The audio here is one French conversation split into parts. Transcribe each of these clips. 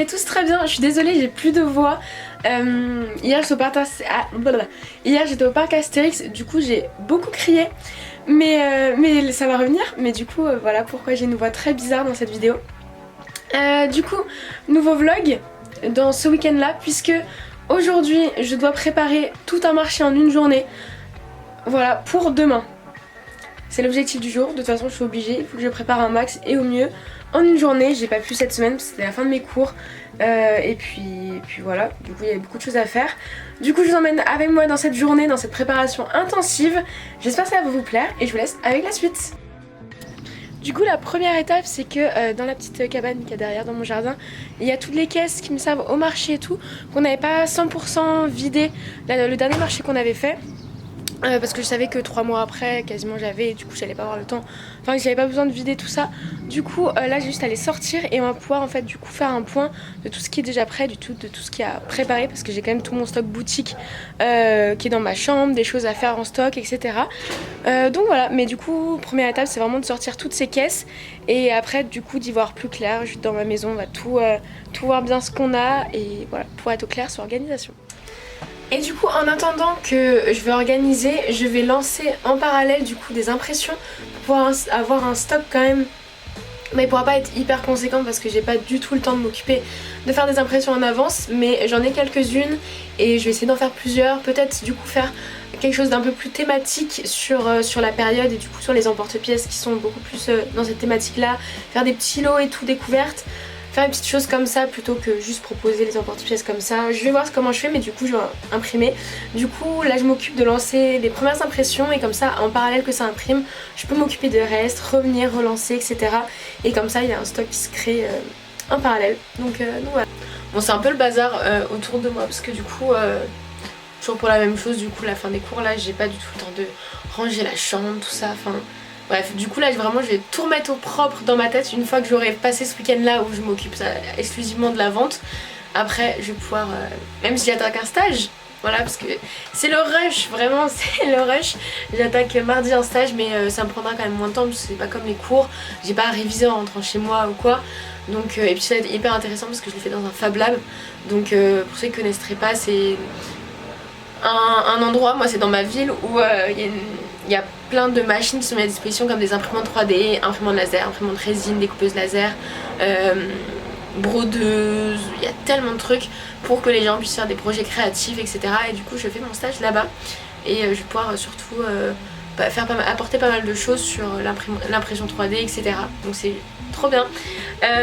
Tous très bien, je suis désolée, j'ai plus de voix. Hier j'étais au parc Astérix, du coup j'ai beaucoup crié, mais ça va revenir. Mais du coup voilà pourquoi j'ai une voix très bizarre dans cette vidéo. Du coup, nouveau vlog dans ce week-end là, puisque aujourd'hui je dois préparer tout un marché en une journée. Voilà, pour demain. C'est l'objectif du jour, de toute façon je suis obligée, il faut que je prépare un max et au mieux en une journée. J'ai pas pu cette semaine parce que c'était la fin de mes cours et puis voilà, du coup il y avait beaucoup de choses à faire. Du coup je vous emmène avec moi dans cette journée, dans cette préparation intensive. J'espère que ça va vous plaire et je vous laisse avec la suite. Du coup la première étape c'est que dans la petite cabane qu'il y a derrière dans mon jardin, il y a toutes les caisses qui me servent au marché et tout, qu'on n'avait pas 100% vidé le dernier marché qu'on avait fait. Parce que je savais que 3 mois après quasiment j'avais, et du coup j'allais pas avoir le temps, enfin j'avais pas besoin de vider tout ça. Du coup là j'ai juste à les sortir et on va pouvoir en fait du coup faire un point de tout ce qui est déjà prêt, de tout ce qui a préparé, parce que j'ai quand même tout mon stock boutique qui est dans ma chambre, des choses à faire en stock, etc. Donc voilà, mais du coup première étape c'est vraiment de sortir toutes ces caisses et après du coup d'y voir plus clair. Juste dans ma maison on va tout voir bien ce qu'on a et voilà, pour être au clair sur l'organisation. Et du coup en attendant que je vais organiser, je vais lancer en parallèle du coup des impressions pour pouvoir avoir un stock quand même. Mais il pourra pas être hyper conséquent parce que j'ai pas du tout le temps de m'occuper de faire des impressions en avance, mais j'en ai quelques-unes et je vais essayer d'en faire plusieurs. Peut-être du coup faire quelque chose d'un peu plus thématique sur la période et du coup sur les emporte-pièces qui sont beaucoup plus dans cette thématique là. Faire des petits lots et tout découvertes. Faire une petite chose comme ça plutôt que juste proposer les emporte-pièces comme ça. Je vais voir comment je fais, mais du coup je vais imprimer. Du coup là je m'occupe de lancer les premières impressions et comme ça en parallèle que ça imprime, je peux m'occuper de reste, revenir, relancer, etc. Et comme ça il y a un stock qui se crée en parallèle. Donc voilà. Bon c'est un peu le bazar autour de moi parce que du coup toujours pour la même chose, du coup la fin des cours là j'ai pas du tout le temps de ranger la chambre, tout ça, enfin... Bref, du coup là vraiment je vais tout remettre au propre dans ma tête une fois que j'aurai passé ce week-end là où je m'occupe exclusivement de la vente. Après je vais pouvoir, même si j'attaque un stage, voilà, parce que c'est le rush, vraiment c'est le rush. J'attaque mardi un stage mais ça me prendra quand même moins de temps parce que c'est pas comme les cours, j'ai pas à réviser en rentrant chez moi ou quoi. Donc, et puis ça va être hyper intéressant parce que je l'ai fait dans un Fab Lab. Donc pour ceux qui connaisseraient pas, c'est un endroit, moi c'est dans ma ville où il y a plein de machines qui sont mises à disposition comme des imprimantes 3D, imprimantes laser, imprimantes résine, découpeuses laser, brodeuses, il y a tellement de trucs pour que les gens puissent faire des projets créatifs, etc. Et du coup je fais mon stage là-bas et je vais pouvoir surtout apporter pas mal de choses sur l'impression 3D, etc. Donc c'est trop bien.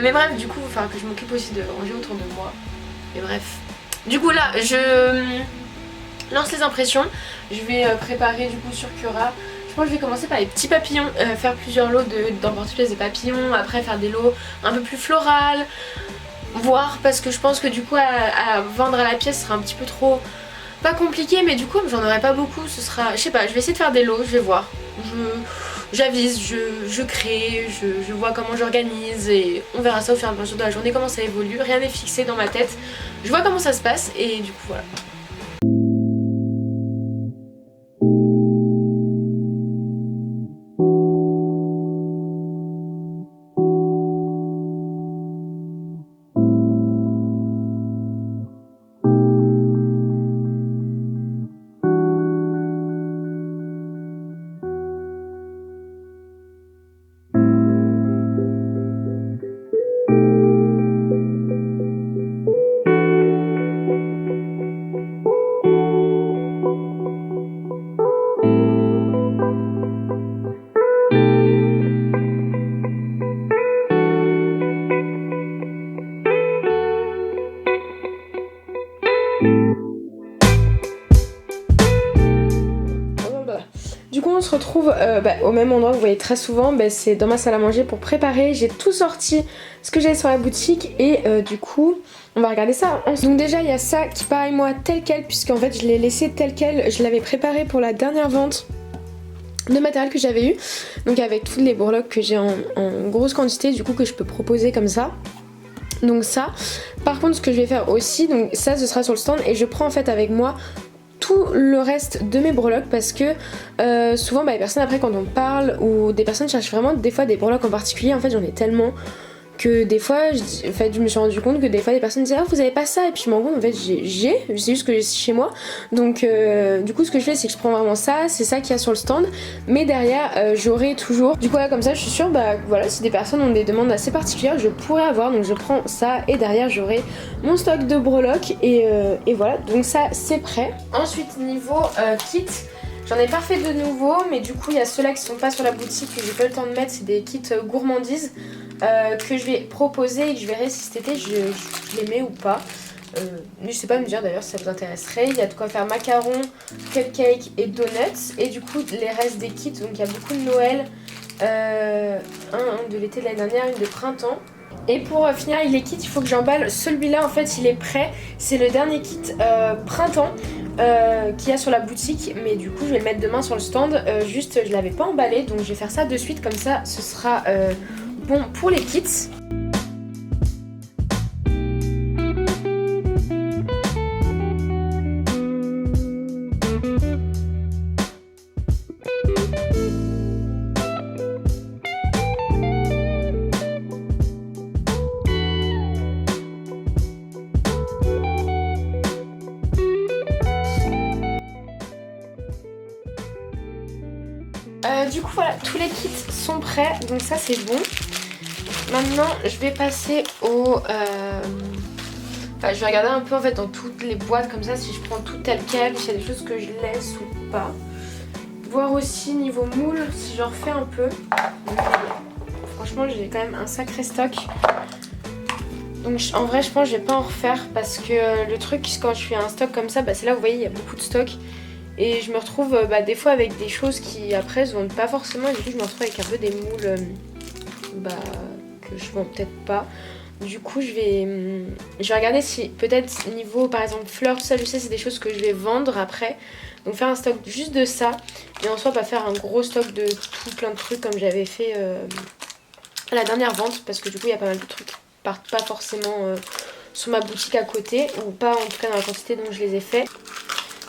Mais bref, du coup il va falloir que je m'occupe aussi de ranger autour de moi. Mais bref. Du coup là je lance les impressions, je vais préparer du coup sur Cura. Je pense que je vais commencer par les petits papillons, faire plusieurs lots d'emporte-pièces de papillons, après faire des lots un peu plus florales, voir parce que je pense que du coup à vendre à la pièce ce sera un petit peu trop, pas compliqué, mais du coup j'en aurai pas beaucoup, ce sera, je sais pas, je vais essayer de faire des lots, je vais voir, j'avise, je crée, je vois comment j'organise et on verra ça au fur et à mesure de la journée, comment ça évolue, rien n'est fixé dans ma tête, je vois comment ça se passe et du coup voilà. Du coup on se retrouve au même endroit, vous voyez très souvent, c'est dans ma salle à manger pour préparer. J'ai tout sorti ce que j'avais sur la boutique et du coup on va regarder ça ensemble. Donc déjà il y a ça qui pareil moi tel quel, puisqu'en fait je l'ai laissé tel quel, je l'avais préparé pour la dernière vente de matériel que j'avais eu, donc avec toutes les bourreloques que j'ai en grosse quantité du coup que je peux proposer comme ça. Donc ça, par contre ce que je vais faire aussi, donc ça ce sera sur le stand et je prends en fait avec moi tout le reste de mes breloques parce que souvent les personnes après quand on parle ou des personnes cherchent vraiment des fois des breloques en particulier, en fait j'en ai tellement que des fois je me suis rendu compte que des fois des personnes disaient ah vous avez pas ça et puis je me rends compte en fait c'est juste que j'ai chez moi donc du coup ce que je fais c'est que je prends vraiment ça, c'est ça qu'il y a sur le stand mais derrière j'aurai toujours du coup là comme ça je suis sûre voilà si des personnes ont des demandes assez particulières je pourrais avoir donc je prends ça et derrière j'aurai mon stock de breloques et voilà donc ça c'est prêt. Ensuite niveau kit, j'en ai pas fait de nouveau mais du coup il y a ceux-là qui sont pas sur la boutique que j'ai pas le temps de mettre, c'est des kits gourmandises que je vais proposer et que je verrai si cet été je les mets ou pas. N'hésitez pas à me dire d'ailleurs si ça vous intéresserait. Il y a de quoi faire macarons, cupcakes et donuts. Et du coup les restes des kits, donc il y a beaucoup de Noël, un de l'été de l'année dernière, une de printemps. Et pour finir avec les kits, il faut que j'emballe celui-là en fait il est prêt. C'est le dernier kit printemps qu'il y a sur la boutique. Mais du coup je vais le mettre demain sur le stand. Juste je l'avais pas emballé donc je vais faire ça de suite comme ça ce sera bon pour les kits. Du coup voilà, tous les kits sont prêts, donc ça c'est bon. Maintenant je vais passer au... je vais regarder un peu en fait dans toutes les boîtes comme ça si je prends tout tel quel, s'il y a des choses que je laisse ou pas. Voir aussi niveau moule si j'en refais un peu. Donc, franchement j'ai quand même un sacré stock. Donc en vrai je pense que je vais pas en refaire parce que le truc quand je fais un stock comme ça, c'est là vous voyez il y a beaucoup de stock. Et je me retrouve des fois avec des choses qui après se vendent pas forcément et du coup je me retrouve avec un peu des moules que je vends peut-être pas. Du coup je vais regarder si peut-être niveau par exemple fleurs, tout ça je sais c'est des choses que je vais vendre après. Donc faire un stock juste de ça et en soi pas faire un gros stock de tout plein de trucs comme j'avais fait à la dernière vente parce que du coup il y a pas mal de trucs qui partent pas forcément sur ma boutique à côté ou pas en tout cas dans la quantité dont je les ai fait.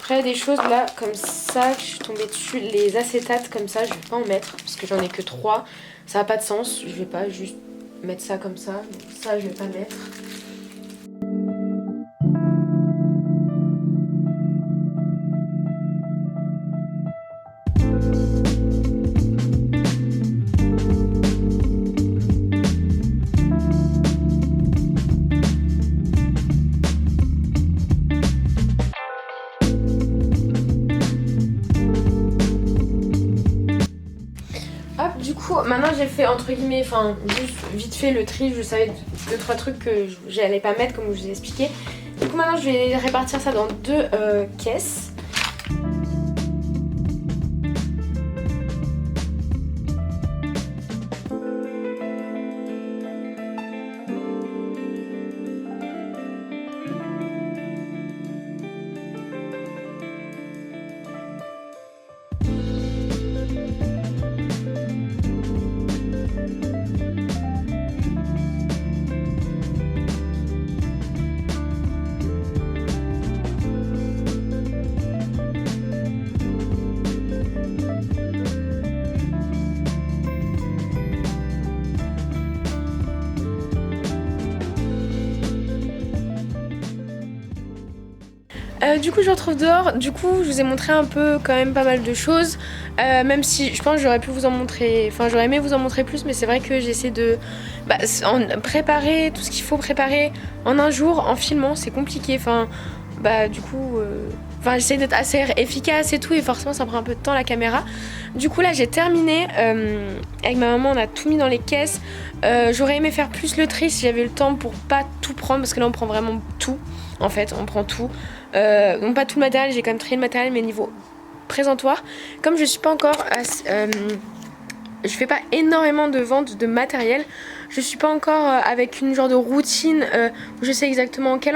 Après des choses là comme ça, je suis tombée dessus, les acétates comme ça, je vais pas en mettre parce que j'en ai que 3, ça n'a pas de sens, je vais pas juste mettre ça comme ça, donc ça je vais pas mettre. Du coup maintenant j'ai fait entre guillemets, juste vite fait le tri, je savais 2-3 trucs que j'allais pas mettre comme je vous ai expliqué. Du coup maintenant je vais répartir ça dans 2 caisses. Du coup je me retrouve dehors, du coup je vous ai montré un peu quand même pas mal de choses, même si je pense que j'aurais pu vous en montrer, j'aurais aimé vous en montrer plus mais c'est vrai que j'essaie de préparer tout ce qu'il faut préparer en un jour en filmant, c'est compliqué, du coup j'essaie d'être assez efficace et tout et forcément ça prend un peu de temps la caméra. Du coup là j'ai terminé, avec ma maman on a tout mis dans les caisses, j'aurais aimé faire plus le tri si j'avais le temps pour pas tout prendre parce que là on prend vraiment tout. En fait, on prend tout. Donc pas tout le matériel, j'ai quand même trié le matériel, mais niveau présentoir, comme je suis pas encore je fais pas énormément de ventes de matériel, je suis pas encore avec une genre de routine où je sais exactement quel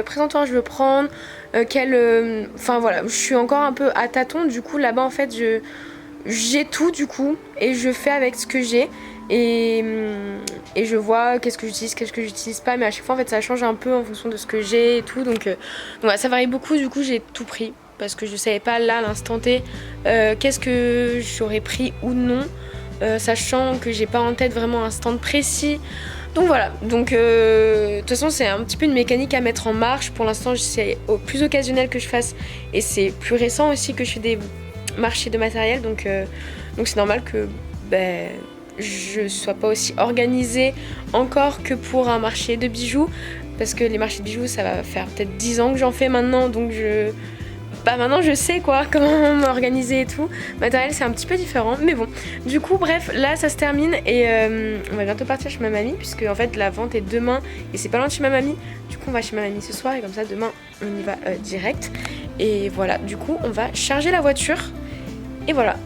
présentoir je veux prendre, voilà, je suis encore un peu à tâtons. Du coup là-bas en fait j'ai tout du coup et je fais avec ce que j'ai et je vois qu'est-ce que j'utilise pas, mais à chaque fois en fait ça change un peu en fonction de ce que j'ai et tout, donc voilà, ça varie beaucoup. Du coup j'ai tout pris parce que je savais pas là à l'instant T qu'est-ce que j'aurais pris ou non, sachant que j'ai pas en tête vraiment un stand précis. Donc voilà, donc de toute façon c'est un petit peu une mécanique à mettre en marche. Pour l'instant c'est au plus occasionnel que je fasse et c'est plus récent aussi que je fais des marchés de matériel, donc c'est normal que je sois pas aussi organisée encore que pour un marché de bijoux, parce que les marchés de bijoux ça va faire peut-être 10 ans que j'en fais maintenant, donc maintenant je sais quoi, comment m'organiser et tout. Matériel c'est un petit peu différent, mais bon. Du coup bref, là ça se termine et on va bientôt partir chez ma mamie, puisque en fait la vente est demain et c'est pas loin de chez ma mamie. Du coup on va chez ma mamie ce soir et comme ça demain on y va direct. Et voilà, du coup on va charger la voiture et voilà.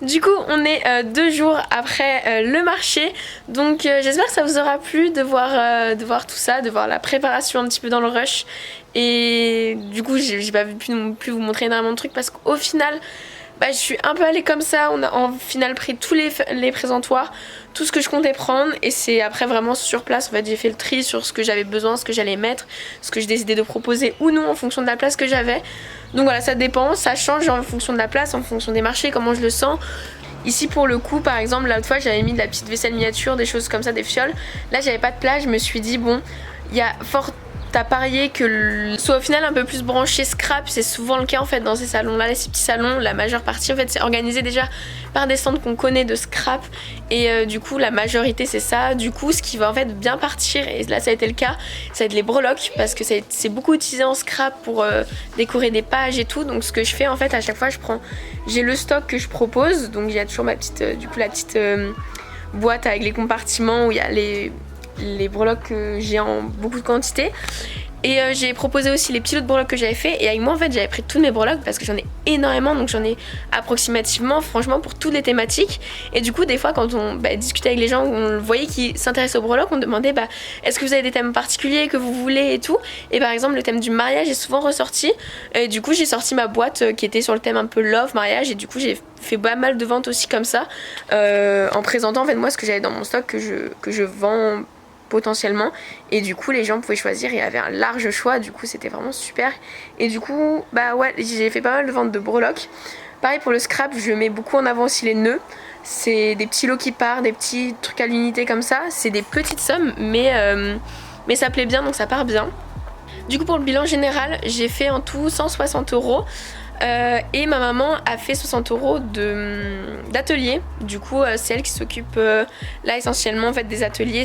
Du coup on est 2 jours après le marché, donc j'espère que ça vous aura plu de voir tout ça, de voir la préparation un petit peu dans le rush. Et du coup j'ai pas pu non plus vous montrer énormément de trucs parce qu'au final je suis un peu allée comme ça. On a en final pris tous les présentoirs, tout ce que je comptais prendre, et c'est après vraiment sur place en fait j'ai fait le tri sur ce que j'avais besoin, ce que j'allais mettre, ce que je décidais de proposer ou non en fonction de la place que j'avais. Donc voilà, ça dépend, ça change en fonction de la place, en fonction des marchés, comment je le sens. Ici pour le coup par exemple l'autre fois j'avais mis de la petite vaisselle miniature, des choses comme ça, des fioles. Là j'avais pas de place, je me suis dit bon, il y a fort à parier que soit au final un peu plus branché scrap. C'est souvent le cas en fait dans ces salons là, ces petits salons, la majeure partie en fait c'est organisé déjà par des stands qu'on connaît de scrap, et du coup la majorité c'est ça. Du coup ce qui va en fait bien partir, et là ça a été le cas, ça va être les breloques, parce que c'est beaucoup utilisé en scrap pour décorer des pages et tout. Donc ce que je fais en fait à chaque fois, j'ai le stock que je propose, donc il y a toujours ma petite la petite boîte avec les compartiments où il y a les breloques que j'ai en beaucoup de quantité. Et j'ai proposé aussi les petits lots de breloques que j'avais fait, et avec moi en fait j'avais pris toutes mes breloques parce que j'en ai énormément, donc j'en ai approximativement franchement pour toutes les thématiques. Et du coup des fois quand on discutait avec les gens, on voyait qui s'intéressaient aux breloques, on demandait est-ce que vous avez des thèmes particuliers que vous voulez et tout. Et par exemple le thème du mariage est souvent ressorti, et du coup j'ai sorti ma boîte qui était sur le thème un peu love, mariage, et du coup j'ai fait pas mal de ventes aussi comme ça, en présentant en fait moi ce que j'avais dans mon stock que je vends potentiellement, et du coup les gens pouvaient choisir, il y avait un large choix, du coup c'était vraiment super. Et du coup ouais, j'ai fait pas mal de ventes de breloques. Pareil pour le scrap, je mets beaucoup en avant aussi les nœuds, c'est des petits lots qui partent, des petits trucs à l'unité comme ça, c'est des petites sommes mais ça plaît bien, donc ça part bien. Du coup pour le bilan général j'ai fait en tout 160 €. Et ma maman a fait 60 € d'atelier. Du coup c'est elle qui s'occupe là essentiellement en fait des ateliers.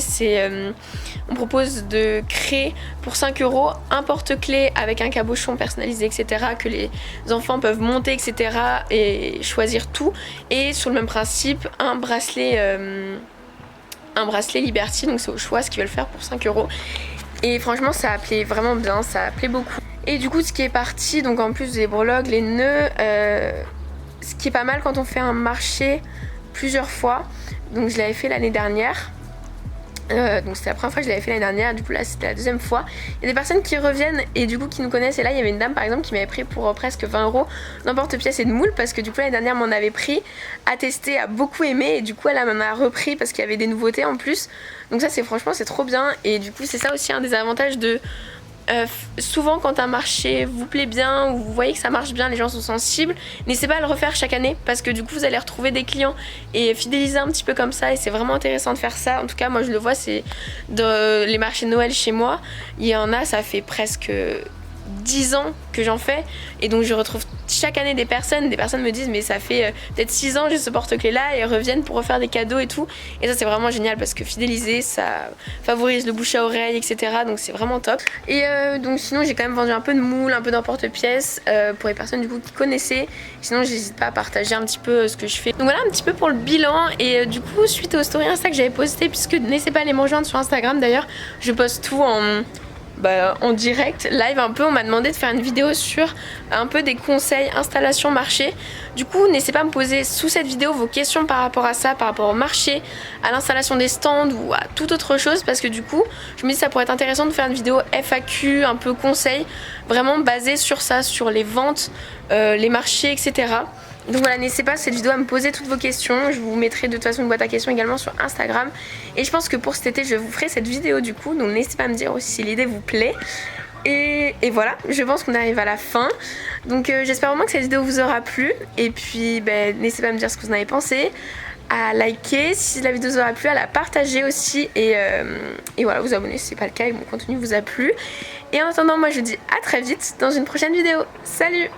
On propose de créer pour 5 € un porte-clés avec un cabochon personnalisé, etc., que les enfants peuvent monter, etc., et choisir tout. Et sur le même principe un bracelet Liberty, donc c'est au choix ce qu'ils veulent faire pour 5 €. Et franchement ça a plaît vraiment bien, ça a plaît beaucoup. Et du coup ce qui est parti, donc en plus des breloques, les nœuds, ce qui est pas mal quand on fait un marché plusieurs fois, donc je l'avais fait l'année dernière, donc c'était la première fois que je l'avais fait l'année dernière, du coup là c'était la deuxième fois. Il y a des personnes qui reviennent et du coup qui nous connaissent, et là il y avait une dame par exemple qui m'avait pris pour presque 20 € d'emporte-pièce et de moule, parce que du coup l'année dernière m'en avait pris, a testé, a beaucoup aimé, et du coup elle m'en a repris parce qu'il y avait des nouveautés en plus. Donc ça franchement c'est trop bien. Et du coup c'est ça aussi un des avantages de souvent quand un marché vous plaît bien, ou vous voyez que ça marche bien, les gens sont sensibles, n'hésitez pas à le refaire chaque année, parce que du coup vous allez retrouver des clients et fidéliser un petit peu comme ça, et c'est vraiment intéressant de faire ça. En tout cas moi je le vois, c'est dans les marchés de Noël chez moi, il y en a, ça fait presque 10 ans que j'en fais, et donc je retrouve chaque année des personnes me disent mais ça fait peut-être 6 ans j'ai ce porte-clés là, et reviennent pour refaire des cadeaux et tout. Et ça c'est vraiment génial parce que fidéliser, ça favorise le bouche à oreille, etc., donc c'est vraiment top. Et donc sinon j'ai quand même vendu un peu de moules, un peu d'emporte-pièces pour les personnes du coup qui connaissaient. Sinon j'hésite pas à partager un petit peu ce que je fais. Donc voilà un petit peu pour le bilan. Et du coup suite aux stories Insta que j'avais posté, puisque n'hésitez pas à aller me rejoindre sur Instagram d'ailleurs, je poste tout en direct, live un peu. On m'a demandé de faire une vidéo sur un peu des conseils installation marché. Du coup n'hésitez pas à me poser sous cette vidéo vos questions par rapport à ça, par rapport au marché, à l'installation des stands ou à toute autre chose, parce que du coup je me dis que ça pourrait être intéressant de faire une vidéo FAQ un peu conseil, vraiment basée sur ça, sur les ventes, les marchés, etc. Donc voilà, n'hésitez pas cette vidéo à me poser toutes vos questions. Je vous mettrai de toute façon une boîte à questions également sur Instagram. Et je pense que pour cet été je vous ferai cette vidéo du coup, donc n'hésitez pas à me dire aussi si l'idée vous plaît. Et voilà, je pense qu'on arrive à la fin. Donc j'espère vraiment que cette vidéo vous aura plu. Et puis n'hésitez pas à me dire ce que vous en avez pensé, à liker si la vidéo vous aura plu, à la partager aussi, et voilà, vous abonner si c'est pas le cas et que mon contenu vous a plu. Et en attendant, moi je vous dis à très vite dans une prochaine vidéo. Salut!